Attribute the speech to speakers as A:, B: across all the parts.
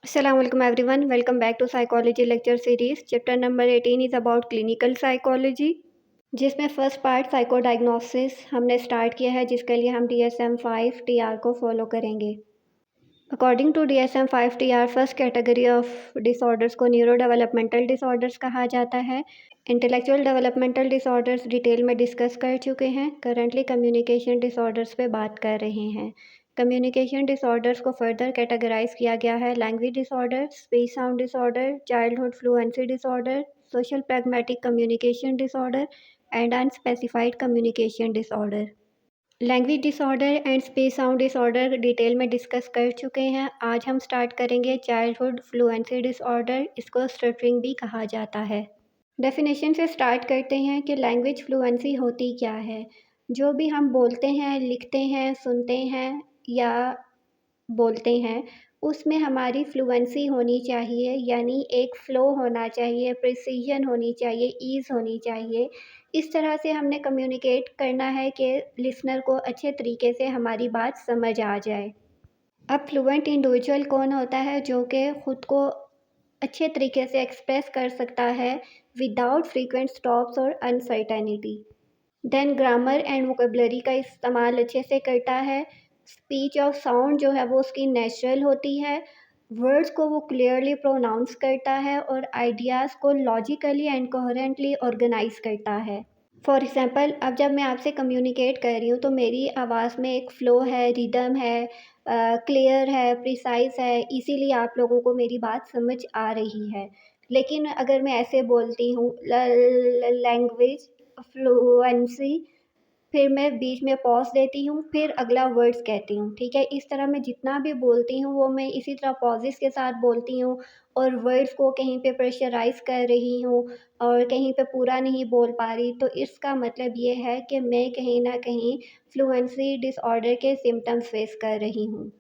A: Assalamu alaikum everyone. Welcome back to Psychology lecture series. Chapter number 18 is about clinical psychology, जिसमें first part psycho diagnosis हमने start किया है, जिसके लिए हम DSM-5 TR को फॉलो करेंगे। According to DSM-5 TR, first category of disorders को न्यूरो डेवलपमेंटल डिसऑर्डर्स कहा जाता है। इंटेलेक्चुअल डेवलपमेंटल डिसऑर्डर्स डिटेल में डिस्कस कर चुके हैं। करंटली कम्युनिकेशन डिसऑर्डर्स पे बात कर रहे हैं। कम्युनिकेशन डिसऑर्डर्स को फर्दर कैटेगराइज किया गया है: language disorder, speech sound disorder, childhood fluency disorder, social pragmatic communication disorder and unspecified communication disorder. Language disorder and speech sound disorder detail में डिस्कस कर चुके हैं। आज हम स्टार्ट करेंगे चाइल्डहुड फ्लुएंसी डिसऑर्डर, इसको स्टटरिंग भी कहा जाता है। डेफिनेशन से स्टार्ट करते हैं कि लैंग्वेज फ्लुएंसी होती क्या है। जो भी हम बोलते हैं, लिखते हैं, सुनते हैं या बोलते हैं, उसमें हमारी फ्लुएंसी होनी चाहिए, यानी एक फ़्लो होना चाहिए, प्रिसिजन होनी चाहिए, ईज़ होनी चाहिए। इस तरह से हमने कम्युनिकेट करना है कि लिसनर को अच्छे तरीके से हमारी बात समझ आ जाए। अब फ्लुएंट इंडिविजुअल कौन होता है? जो कि ख़ुद को अच्छे तरीके से एक्सप्रेस कर सकता है विदाउट फ्रीक्वेंट स्टॉप्स और uncertainty. Then grammar and vocabulary का इस्तेमाल अच्छे से करता है। स्पीच और साउंड जो है वो उसकी नेचुरल होती है। वर्ड्स को वो क्लियरली प्रोनाउंस करता है और आइडियाज़ को लॉजिकली एंड कोहेरेंटली ऑर्गेनाइज करता है। फॉर एग्ज़ाम्पल, अब जब मैं आपसे कम्युनिकेट कर रही हूँ तो मेरी आवाज़ में एक फ़्लो है, रिदम है, क्लियर है, प्रिसाइज़ है, इसीलिए आप लोगों को मेरी बात समझ आ रही है। लेकिन अगर मैं ऐसे बोलती हूँ लैंग्वेज फ्लुएंसी, फिर मैं बीच में पॉज़ देती हूँ, फिर अगला वर्ड्स कहती हूँ, ठीक है? इस तरह मैं जितना भी बोलती हूँ वो मैं इसी तरह पॉजेज़ के साथ बोलती हूँ और वर्ड्स को कहीं पे प्रेशराइज़ कर रही हूँ और कहीं पे पूरा नहीं बोल पा रही। तो इसका मतलब ये है कि मैं कहीं न कहीं फ्लुएंसी डिसऑर्डर के सिम्पटम्स फेस कर रही हूँ।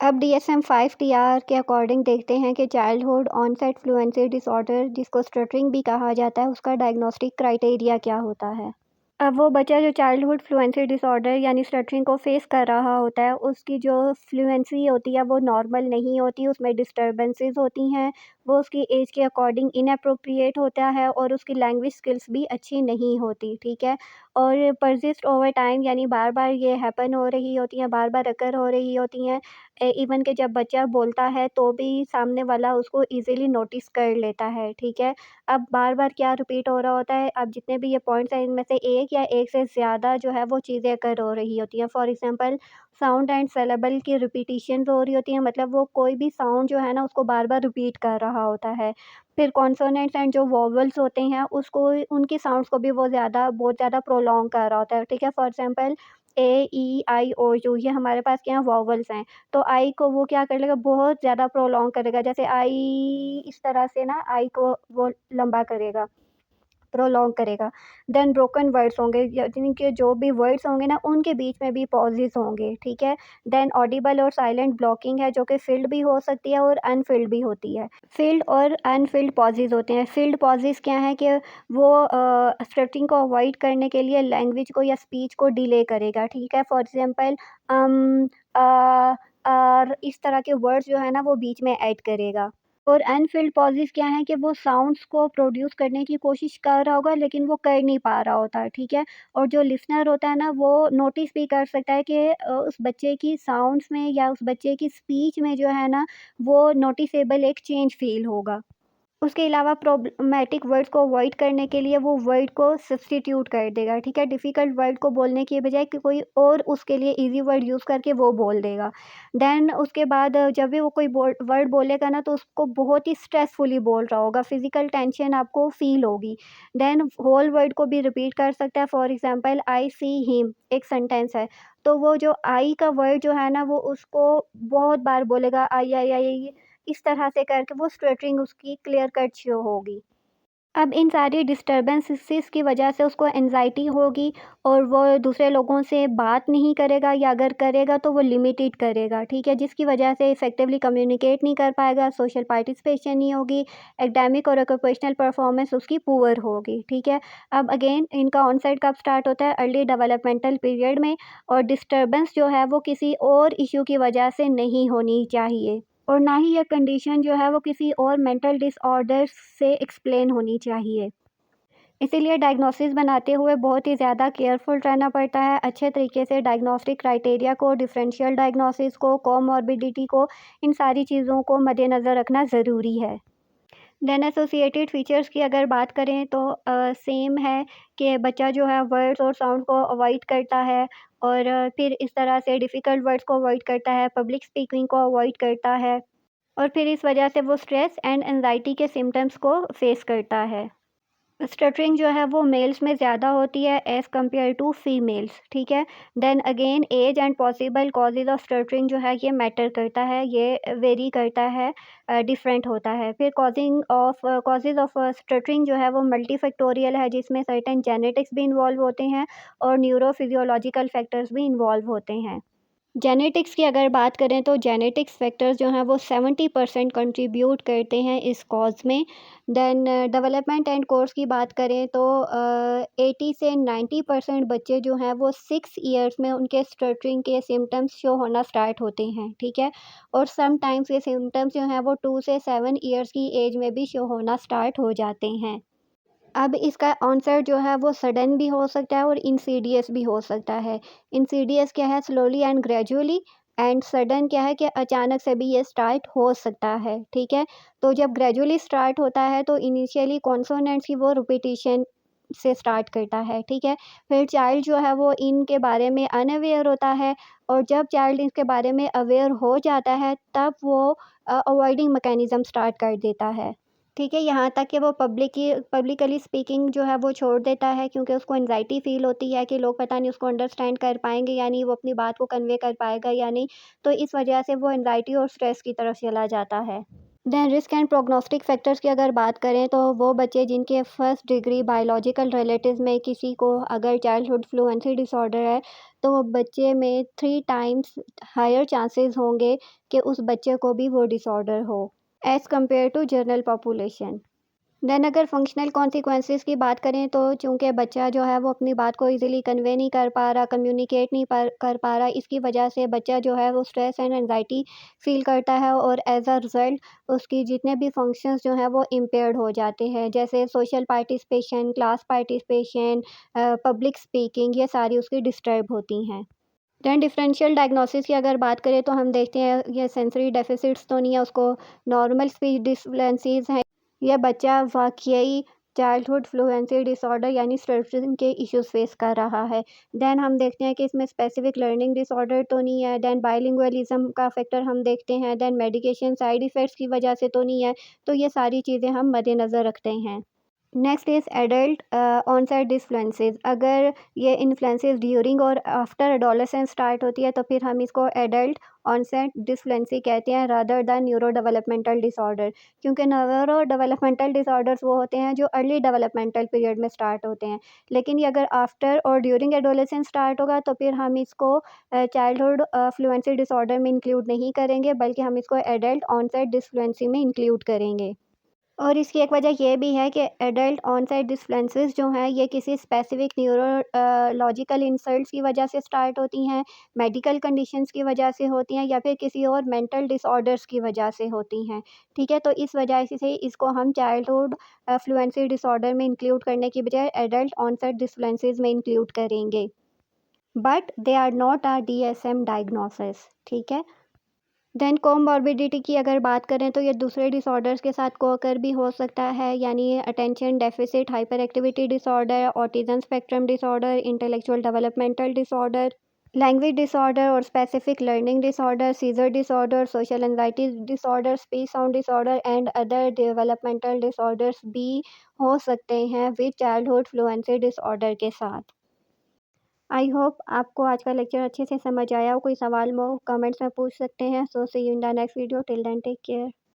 A: अब DSM-5 TR के अकॉर्डिंग देखते हैं कि चाइल्डहुड ऑनसेट फ्लुएंसी डिसऑर्डर, जिसको स्टटरिंग भी कहा जाता है, उसका डायग्नोस्टिक क्राइटेरिया क्या होता है। अब वो बच्चा जो चाइल्डहुड फ्लुएंसी डिसऑर्डर यानी स्टटरिंग को फेस कर रहा होता है, उसकी जो फ्लुएंसी होती है वो नॉर्मल नहीं होती, उसमें डिस्टर्बेंसेस होती हैं, वो उसकी एज के अकॉर्डिंग इनअप्रोप्रिएट होता है और उसकी लैंग्वेज स्किल्स भी अच्छी नहीं होती, ठीक है? और परसिस्ट ओवर टाइम, यानी बार-बार ये हैपन हो रही होती हैं, बार-बार अकर हो रही होती हैं। इवन कि जब बच्चा बोलता है तो भी सामने वाला उसको ईज़िली नोटिस कर लेता है, ठीक है? अब बार-बार क्या रिपीट हो रहा होता है, अब जितने भी ये पॉइंट्स हैं इनमें से एक या एक से ज़्यादा जो है वो चीज़ें अकर हो रही होती हैं। For example, sound and syllable की रिपीटिशंस हो रही होती हैं, मतलब वो कोई भी साउंड जो है ना उसको बार-बार रिपीट कर रहा होता है। फिर कॉन्सोनेंट्स एंड जो वोवेल्स होते हैं उसको, उनकी साउंड्स को भी वो बहुत ज़्यादा प्रोलॉन्ग कर रहा होता है, ठीक है? For example, A, E, I, O, U, ये हमारे पास क्या है, वोवेल्स हैं। तो आई को वो क्या कर लेगा, बहुत ज़्यादा प्रोलॉन्ग करेगा, जैसे आई, इस तरह से ना आई को वो लंबा करेगा, प्रोलॉन्ग करेगा। देन ब्रोकन वर्ड्स होंगे, जिनके जो भी वर्ड्स होंगे ना उनके बीच में भी पॉजेज़ होंगे, ठीक है? देन ऑडिबल और साइलेंट ब्लॉकिंग है, जो कि फ़िल्ड भी हो सकती है और अनफ़िल्ड भी होती है। फ़िल्ड और अनफ़िल्ड पॉजेज़ होते हैं। फ़िल्ड पॉजेज़ क्या हैं कि वो स्टटरिंग को अवॉइड करने के लिए लैंग्वेज को या स्पीच को डिले करेगा, ठीक है? फॉर एग्ज़ाम्पल, अ, और इस तरह के वर्ड्स जो है ना वो बीच में ऐड करेगा। और अनफ़िल्ड पॉज़ेज़ क्या हैं कि वो साउंड्स को प्रोड्यूस करने की कोशिश कर रहा होगा लेकिन वो कर नहीं पा रहा होता, ठीक है? और जो लिसनर होता है ना वो नोटिस भी कर सकता है कि उस बच्चे की साउंड्स में या उस बच्चे की स्पीच में जो है ना वो नोटिसेबल एक चेंज फ़ील होगा। उसके अलावा प्रॉब्लमैटिक वर्ड्स को अवॉइड करने के लिए वो वर्ड को सब्स्टिट्यूट कर देगा, ठीक है? डिफ़िकल्ट वर्ड को बोलने की बजाय कि कोई और उसके लिए ईज़ी वर्ड यूज़ करके वो बोल देगा। देन उसके बाद जब भी वो कोई वर्ड बोलेगा ना तो उसको बहुत ही स्ट्रेसफुली बोल रहा होगा, फ़िज़िकल टेंशन आपको फ़ील होगी। देन होल वर्ड को भी रिपीट कर सकता है। For example, I see him एक सेंटेंस है, तो वो जो आई का वर्ड जो है ना वो उसको बहुत बार बोलेगा, आई, आई, आई, आई, इस तरह से करके वो स्टटरिंग उसकी क्लियर कट शो होगी। अब इन सारी डिस्टर्बेंसेस की वजह से उसको एंग्ज़ायटी होगी और वो दूसरे लोगों से बात नहीं करेगा या अगर करेगा तो वो लिमिटेड करेगा, ठीक है? जिसकी वजह से इफ़ेक्टिवली कम्युनिकेट नहीं कर पाएगा, सोशल पार्टिसिपेशन नहीं होगी, एकेडमिक और ऑक्यूपेशनल परफॉर्मेंस उसकी पुअर होगी, ठीक है? अब अगेन इनका ऑनसेट कब स्टार्ट होता है? अर्ली डेवलपमेंटल पीरियड में, और डिस्टर्बेंस जो है वो किसी और इश्यू की वजह से नहीं होनी चाहिए। और ना ही यह कंडीशन जो है वो किसी और मेंटल डिसऑर्डर से एक्सप्लेन होनी चाहिए। इसीलिए डायग्नोसिस बनाते हुए बहुत ही ज़्यादा केयरफुल रहना पड़ता है, अच्छे तरीके से डायग्नोस्टिक क्राइटेरिया को, डिफरेंशियल डायग्नोसिस को, कोमॉर्बिडिटी को, इन सारी चीज़ों को मद्देनज़र रखना ज़रूरी है। देन एसोसिएटेड फीचर्स की अगर बात करें तो सेम है कि बच्चा जो है वर्ड्स और साउंड को अवॉइड करता है और फिर इस तरह से डिफ़िकल्ट वर्ड्स को अवॉइड करता है, पब्लिक स्पीकिंग को अवॉइड करता है और फिर इस वजह से वो स्ट्रेस एंड एंग्ज़ायटी के सिम्पटम्स को फ़ेस करता है। स्टटरिंग जो है वो मेल्स में ज़्यादा होती है एज़ कम्पेयर टू फीमेल्स, ठीक है। Then again age and possible causes of stuttering जो है ये मैटर करता है, ये वेरी करता है, डिफरेंट होता है। फिर कॉजेज़ ऑफ स्टटरिंग जो है वो मल्टीफैक्टोरियल है, जिसमें सर्टेन जेनेटिक्स भी इन्वॉल्व होते हैं और न्यूरोफिजियोलॉजिकल फैक्टर्स भी इन्वॉल्व होते हैं। जेनेटिक्स की अगर बात करें तो जेनेटिक्स फैक्टर्स जो हैं वो 70% कंट्रीब्यूट करते हैं इस कॉज़ में। देन डेवलपमेंट एंड कोर्स की बात करें तो 80 से 90% बच्चे जो हैं वो 6 इयर्स में उनके स्टटरिंग के सिम्पटम्स शो होना स्टार्ट होते हैं, ठीक है। और समटाइम्स ये सिम्पटम्स जो हैं वो 2 से 7 इयर्स की एज में भी शो होना स्टार्ट हो जाते हैं। अब इसका ऑनसेट जो है वो सडन भी हो सकता है और इंसीडियस भी हो सकता है। इंसीडियस क्या है, slowly and gradually, and sudden क्या है कि अचानक से भी ये स्टार्ट हो सकता है, ठीक है। तो जब ग्रेजुअली स्टार्ट होता है तो इनिशियली कॉन्सोनेंट्स की वो रिपीटिशन से स्टार्ट करता है, ठीक है। फिर चाइल्ड जो है वो इनके बारे में अनअवेयर होता है और जब चाइल्ड इसके बारे में अवेयर हो जाता है तब वो अवॉइडिंग मैकेनिज़्म स्टार्ट कर देता है। ठीक है, यहाँ तक कि वो पब्लिकली स्पीकिंग जो है वो छोड़ देता है, क्योंकि उसको एंग्ज़ायटी फ़ील होती है कि लोग पता नहीं उसको अंडरस्टैंड कर पाएँगे या नहीं, वो अपनी बात को कन्वे कर पाएगा या नहीं। तो इस वजह से वो एंग्ज़ायटी और स्ट्रेस की तरफ चला जाता है। Then risk and prognostic factors की अगर बात करें तो वो बच्चे जिनके फर्स्ट डिग्री बायोलॉजिकल रिलेटिव्स में किसी को अगर चाइल्डहुड फ्लुएंसी डिसऑर्डर है, तो वो बच्चे में 3 टाइम्स हायर चांसेस होंगे कि उस बच्चे को भी वो डिसऑर्डर हो, as compare to general population. Then अगर फंक्शनल कॉन्सिक्वेंसेस की बात करें तो चूँकि बच्चा जो है वो अपनी बात को ईज़िली कन्वे नहीं कर पा रहा, कम्युनिकेट नहीं कर पा रहा, इसकी वजह से बच्चा जो है वो स्ट्रेस एंड एंग्ज़ायटी फ़ील करता है और एज़ अ रिज़ल्ट उसकी जितने भी फंक्शंस जो हैं वो इम्पेयर्ड हो जाते हैं। जैसे social participation, class participation, public speaking, ये सारी उसकी डिस्टर्ब होती हैं। दैन डिफरेंशियल डायग्नोसिस की अगर बात करें तो हम देखते हैं ये सेंसरी डेफिसिट्स तो नहीं है, उसको नॉर्मल स्पीच डिसफ्लुएंसीज़ हैं। यह बच्चा वाक़ई चाइल्डहुड फ्लुएंसी डिसऑर्डर यानी स्टटरिंग के इश्यूज़ फेस कर रहा है। देन हम देखते हैं कि इसमें स्पेसिफिक लर्निंग डिसऑर्डर तो नहीं है। देन बाइलिंगुअलिज़्म का फैक्टर हम देखते हैं। देन मेडिकेशन साइड इफ़ेक्ट्स की वजह से तो नहीं है। तो ये सारी चीज़ें हम मद्देनज़र रखते हैं। Next is adult onset disfluencies. अगर ये इन्फ्लुएंसीज़ ड्यूरिंग और आफ्टर एडोलेसेंस स्टार्ट होती है तो फिर हम इसको एडल्ट ऑनसेट डिसफ्लुएंसी कहते हैं rather than neuro developmental disorder. क्योंकि न्यूरो डेवलपमेंटल डिसऑर्डर्स वो होते हैं जो अर्ली डेवलपमेंटल पीरियड में स्टार्ट होते हैं। लेकिन ये अगर आफ्टर और ड्यूरिंग एडोलेसेंस स्टार्ट होगा तो फिर हम इसको चाइल्डहुड फ्लुएंसी डिसऑर्डर में इंक्लूड नहीं करेंगे, बल्कि हम इसको एडल्ट ऑनसेट डिसफ्लुएंसी में इंक्लूड करेंगे। और इसकी एक वजह ये भी है कि एडल्ट ऑनसेट डिसफ्लुएंसीज़ जो हैं ये किसी स्पेसिफिक लॉजिकल इंसल्ट्स की वजह से स्टार्ट होती हैं, मेडिकल कंडीशंस की वजह से होती हैं या फिर किसी और मेंटल डिसऑर्डर्स की वजह से होती हैं। ठीक है? तो इस वजह से इसको हम चाइल्डहुड फ्लुएंसी डिसऑर्डर में इंक्लूड करने की बजाय एडल्ट ऑनसेट डिसफ्लुएंसीज़ में इंक्लूड करेंगे। But they are not a DSM diagnosis. ठीक है? देन कोमॉर्बिडिटी की अगर बात करें तो ये दूसरे डिसऑर्डर्स के साथ को-अकर भी हो सकता है, यानी attention deficit hyper activity disorder, autism spectrum disorder, intellectual developmental disorder, language disorder और specific learning disorder, seizure disorder, social anxiety disorder, speech sound disorder and other developmental disorders भी हो सकते हैं विद चाइल्डहुड फ्लुएंसी डिसऑर्डर के साथ। I hope आपको आज का लेक्चर अच्छे से समझ आया हो। कोई सवाल हो कमेंट्स में पूछ सकते हैं। So see you in the next video. Till then take care.